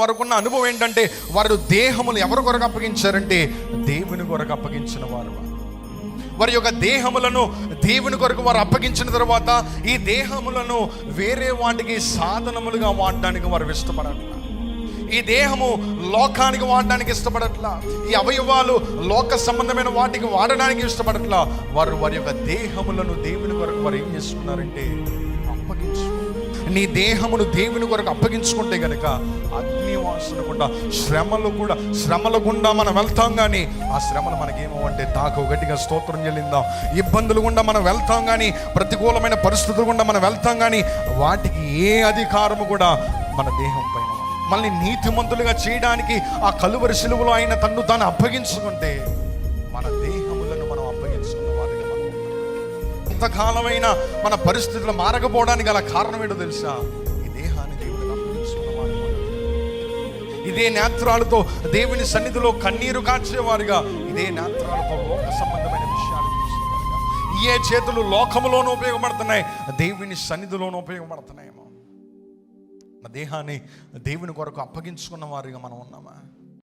వారికున్న అనుభవం ఏంటంటే వారు దేహములు ఎవరి కొరకు అప్పగించారంటే దేవుని కొరకు అప్పగించిన వారు. వారి యొక్క దేహములను దేవుని కొరకు వారు అప్పగించిన తర్వాత ఈ దేహములను వేరే వాటికి సాధనములుగా వాడడానికి వారు ఇష్టపడట్లా. ఈ దేహము లోకానికి వాడడానికి ఇష్టపడట్లా. ఈ అవయవాలు లోక సంబంధమైన వాటికి వాడడానికి ఇష్టపడట్లా. వారు వారి యొక్క దేహములను దేవుని కొరకు వారు ఏం చేసుకున్నారంటే అప్పగించు. నీ దేహమును దేవుని కొరకు అప్పగించుకుంటే గనుక అగ్నివాసన గుండా శ్రమల గుండా మనం వెళ్తాం. కానీ ఆ శ్రమలు మనకేమో అంటే తాకు గట్టిగా స్తోత్రం చెల్లిందాం. ఇబ్బందులు గుండా మనం వెళ్తాం, కానీ ప్రతికూలమైన పరిస్థితులు గుండా మనం వెళ్తాం, కానీ వాటికి ఏ అధికారము కూడా మన దేహం పైన. మళ్ళీ నీతిమంతులుగా చేయడానికి ఆ కలువరి శిలువలో ఆయన తన్ను తాను అప్పగించుకుంటే మన దేహములను మనం అప్పగించుకున్న వారిగా మనం ఎంతకాలమైన మన పరిస్థితులు మారకపోవడానికి గల కారణం ఏంటో తెలుసా? ఈ దేహాన్ని దేవుడిని అప్పగించుకున్న వారు. ఇదే నేత్రాలతో దేవుని సన్నిధిలో కన్నీరు కాచేవారుగా, ఇదే నేత్రాలతో లోక సంబంధమైన విషయాలు చూసేవారుగా, ఏ చేతులు లోకములోనూ ఉపయోగపడుతున్నాయి, దేవుని సన్నిధిలోనూ ఉపయోగపడుతున్నాయేమో. మన దేహాన్ని దేవుని కొరకు అప్పగించుకున్న వారిగా మనం ఉన్నామా?